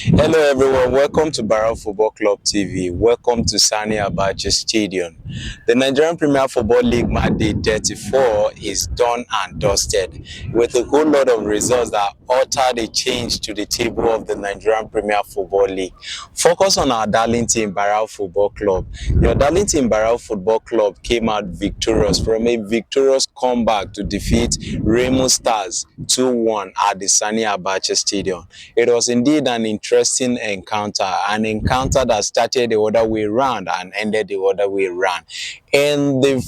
Hello everyone, welcome to Barrow Football Club TV. Welcome to Sani Abacha Stadium. The Nigerian Premier Football League match day 34 is done and dusted with a whole lot of results that altered a change to the table of the Nigerian Premier Football League. Focus on our darling team, Barrow Football Club. Your darling team, Barrow Football Club, came out victorious from a victorious comeback to defeat Remo Stars 2-1 at the Sani Abacha Stadium. It was indeed an interesting encounter that started the other way around and ended the other way around. In the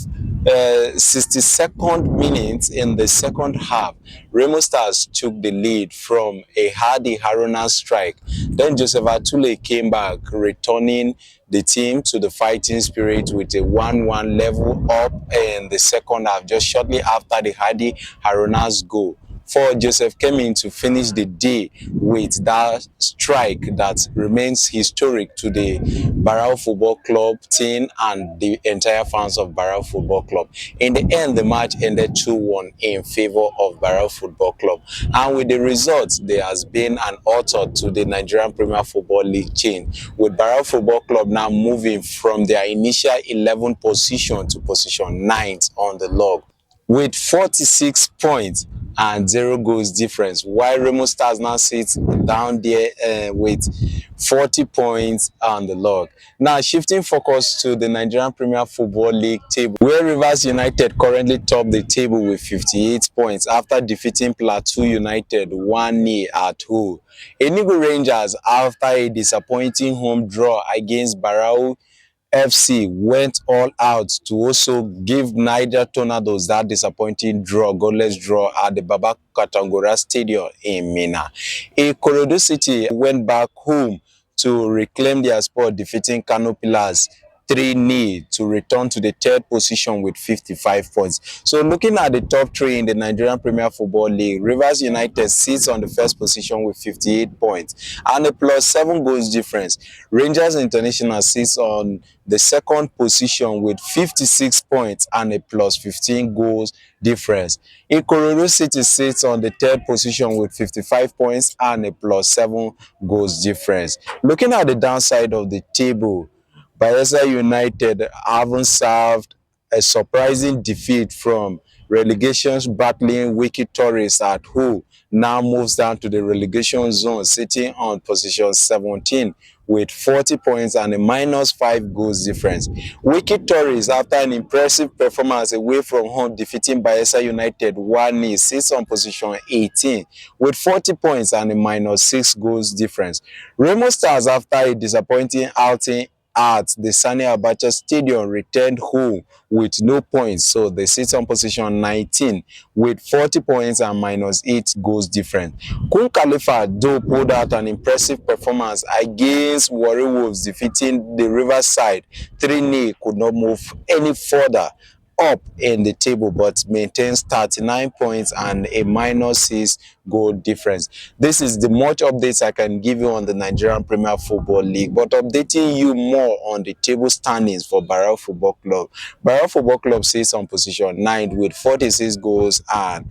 62nd minute in the second half, Remo Stars took the lead from a Hadi Haruna strike. Then Joseph Atule came back, returning the team to the fighting spirit with a 1-1 level up in the second half, just shortly after the Hadi Haruna's goal. For Joseph came in to finish the day with that strike that remains historic to the Barrow Football Club team and the entire fans of Barrow Football Club. In the end, the match ended 2-1 in favor of Barrow Football Club. And with the results, there has been an alter to the Nigerian Premier Football League chain, with Barrow Football Club now moving from their initial 11th position to position 9th on the log, with 46 points and 0 goals difference, while Remo Stars now sits down there with 40 points on the log. Now shifting focus to the Nigerian Premier Football League table, where Rivers United currently top the table with 58 points after defeating Plateau United 1-0 at home. Enugu Rangers, after a disappointing home draw against Barrow FC, went all out to also give Niger Tornadoes that disappointing draw, goalless draw at the Baba Katangora Stadium in Minna. Ikorodu City went back home to reclaim their spot, defeating Kano Pillars 3-0 to return to the third position with 55 points. So looking at the top three in the Nigerian Premier Football League, Rivers United sits on the first position with 58 points and a +7 goals difference. Rangers International sits on the second position with 56 points and a +15 goals difference. Ikorodu City sits on the third position with 55 points and a +7 goals difference. Looking at the downside of the table, Bayelsa United haven't served a surprising defeat from relegation's battling Wiki Tourists at home, now moves down to the relegation zone, sitting on position 17 with 40 points and a -5 goals difference. Wiki Tourists, after an impressive performance away from home, defeating Bayelsa United 1-0, sits on position 18 with 40 points and a -6 goals difference. Remo Stars, after a disappointing outing at the Sani Abacha Stadium, returned home with no points, so they sit on position 19 with 40 points and -8 goals difference. Kun Khalifa, though, pulled out an impressive performance against Warri Wolves, defeating the Riverside 3-0, could not move any further up in the table but maintains 39 points and a -6 goal difference. This is the much updates I can give you on the Nigerian Premier Football League, but updating you more on the table standings for Barrow Football Club. Barrow Football Club sits on position 9 with 46 goals and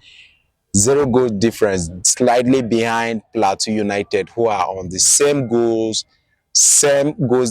0 goal difference, slightly behind Plateau United, who are on the same goals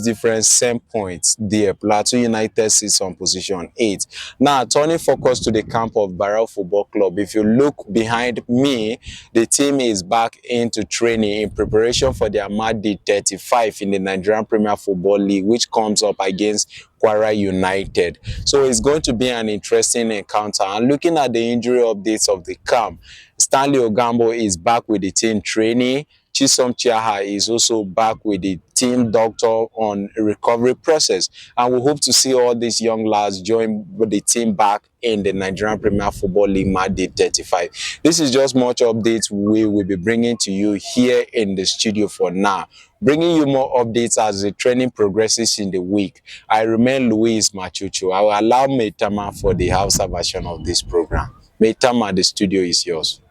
difference, same points there. Plateau United sits on position 8. Now turning focus to the camp of Barrow Football Club, if you look behind me, the team is back into training in preparation for their match day 35 in the Nigerian Premier Football League, which comes up against Kwara United. So it's going to be an interesting encounter. And looking at the injury updates of the camp, Stanley Ogambo is back with the team training. Chisom Chiaha is also back with the team doctor on a recovery process, and we hope to see all these young lads join the team back in the Nigerian Premier Football League match day 35. This is just much updates we will be bringing to you here in the studio for now, bringing you more updates as the training progresses in the week. I remain Luis Machuchu. I will allow Meitama for the Hausa version of this program. Meitama, the studio is yours.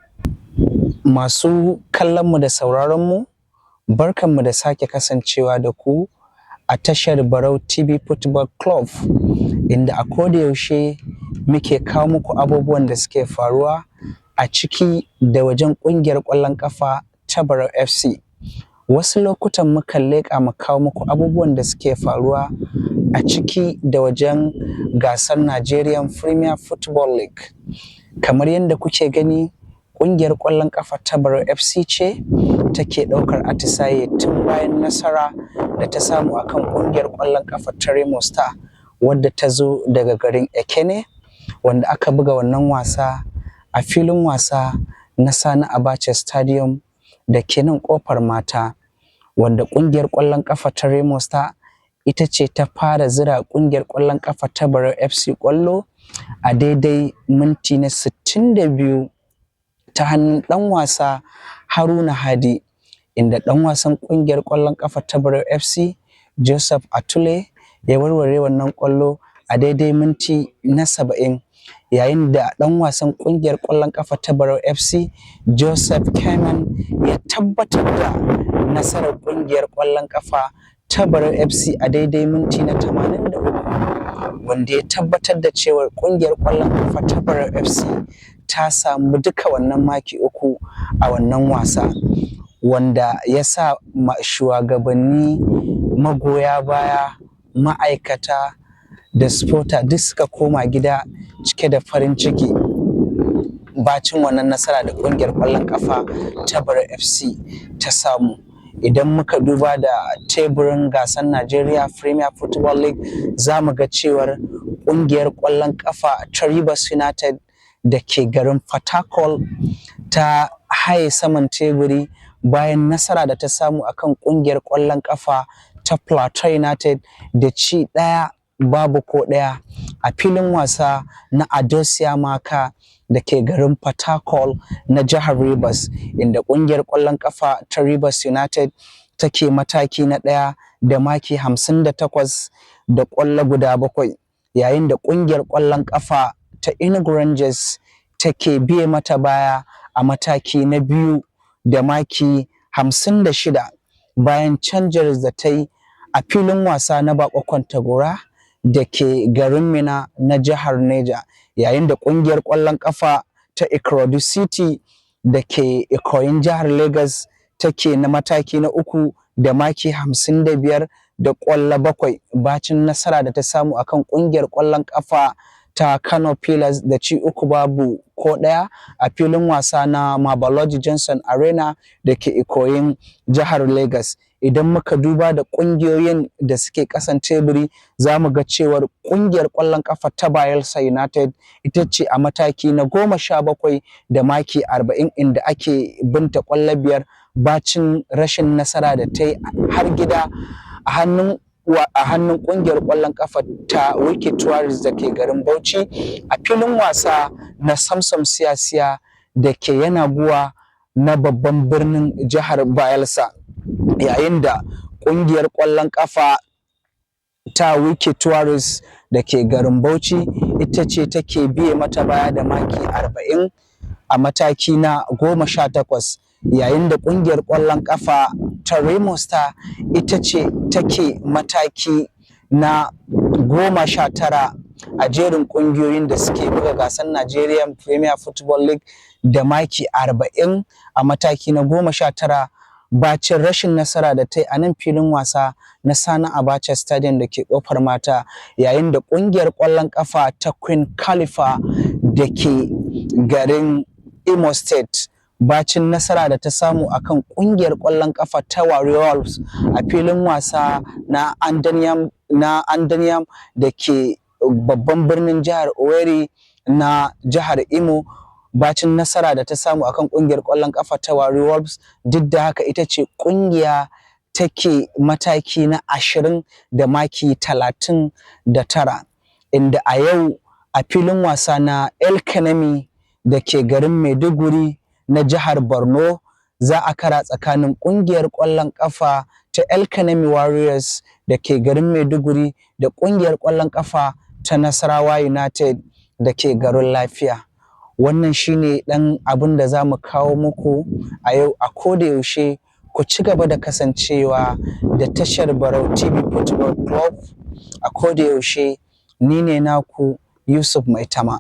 Masu kallonmu da sauraronmu, barkanmu da sake kasancewa da ku a tashar Barrow TV Football Club, inda a koda yaushe muke kawo muku abubuwan da suke faruwa a ciki da wajen ƙungiyar ƙwallon ƙafa ta Barrow FC. wasu lokutan mukan leƙa mu kawo muku abubuwan da suke faruwa a ciki da wajen gasar Nigerian Premier Football League. Kamar yadda kuke gani, ƙungiyar ƙwallon ƙafa ta Barau FC ce take ɗaukar atisaye tun bayan nasara da ta samu akan ƙungiyar ƙwallon ƙafa ta Remo Stars, wadda ta zo daga garin Ekene, wanda aka buga wannan wasa a filin wasa na Sani Abacha Stadium da ke nan ƙofar mata, wanda ƙungiyar ƙwallon ƙafa ta Remo Stars ita ce ta fara zira ƙungiyar ƙwallon ƙafa ta Barau FC ƙwallo a daidai minti na 62 ta hannun ɗan wasa Haruna Hadi, inda ɗan wasan ƙungiyar ƙwallon ƙafa ta Barau FC Joseph Atule ya warware wannan ƙwallo a daidai minti na 70, yayin da ɗan wasan ƙungiyar ƙwallon ƙafa ta Barau FC Joseph Keman ya tabbatar da nasarar ƙungiyar ƙwallon ƙafa ta Barau FC a daidai minti na 83, wanda ya tabbatar da cewa ƙungiyar ƙwallon ƙafa ta Barau FC ta samu duka wannan maki 3 a wannan wasa, wanda ya sa shugabanni, magoya baya, ma'aikata da supporter duk suka koma gida cike da farin ciki bacin wannan nasara da ƙungiyar ƙwallon ƙafa ta Barau FC ta samu. Idan muka duba da teburin gasar Nigeria Premier Football League, za mu ga cewar ƙungiyar ƙwallon ƙafa ta Rivers United da ke garin Fatakol ta haye saman teburi bayan nasara da ta samu akan ƙungiyar ƙwallon ƙafa ta Plateau United da ci 1-1 a filin wasa na Adosia Maka da ke garin Fatakol na jihar Rivers, inda ƙungiyar ƙwallon ƙafa ta Rivers United take mataki na 1 da maki 58 da ƙwallo guda 7, yayin da ƙungiyar ƙwallon ƙafa ta Enugu Rangers take biye mata baya a mataki na 2 da maki 56 bayan canjar da ta yi a filin wasa na Bako Kwantagora da ke garin Mina na jihar Neja, yayin da ƙungiyar ƙwallon ƙafa ta Ikorodu City da ke Ikoyin jihar Lagos take na mataki na 3 da maki 55 da ƙwallo 7 bacin nasara da ta samu akan ƙungiyar ƙwallon ƙafa ta Kano Pillars da ci 3-1 a filin wasa na Mabaloji Johnson Arena da ke Ikoyin jihar Lagos. Idan muka duba da ƙungiyoyin da suke ƙasan teburi, za mu ga cewar ƙungiyar ƙwallon ƙafa ta Bayelsa United ita ce a mataki na 17 da maki 40, inda ake binta ƙwallo 5 bacin rashin nasara da ta yi har gida a hannun ƙungiyar ƙwallon ƙafa ta Wiki Tourist da ke garin Bauchi a filin wasa na Samsam Siyasiya da ke Yanaguwa na babban birnin jihar Bayelsa, yayin da ƙungiyar ƙwallon ƙafa ta Wiki Tourist da ke garin Bauchi ita ce take biye mata baya da maki 40 a mataki na 18, yayin da ƙungiyar ƙwallon ƙafa ta Remo Stars ita ce take mataki na 19 a jerin ƙungiyoyin da suke buga gasar Nigerian Premier Football League da maki 40 a mataki na 19 bacin rashin nasara da ta yi a nan filin wasa na Sani Abacha Stadium da ke ƙofar mata, yayin da ƙungiyar ƙwallon ƙafa ta Queen Khalifa da ke garin Imo State bacin nasara da ta samu akan ƙungiyar ƙwallon ƙafa ta Warriors a filin wasa na Andaniam da ke babban birnin jihar Owerri na jihar Imo, bacin nasara da ta samu akan ƙungiyar ƙwallon ƙafa ta Warriors. Duk da haka ita ce ƙungiya take mataki na 20 da maki 39, inda a yau a filin wasa na El Kanemi da ke garin Maiduguri na jihar Borno za a kara tsakanin ƙungiyar ƙwallon ƙafa ta El Kanemi Warriors da ke garin Maiduguri da ƙungiyar ƙwallon ƙafa ta Nasarawa United da ke garin Lafiya. Wannan shine ɗan abin da za mu kawo muku a yau. A koda yaushe ku ci gaba da kasancewa da tashar Barau TV Football Club. A koda yaushe ni ne naku Yusuf Maitama.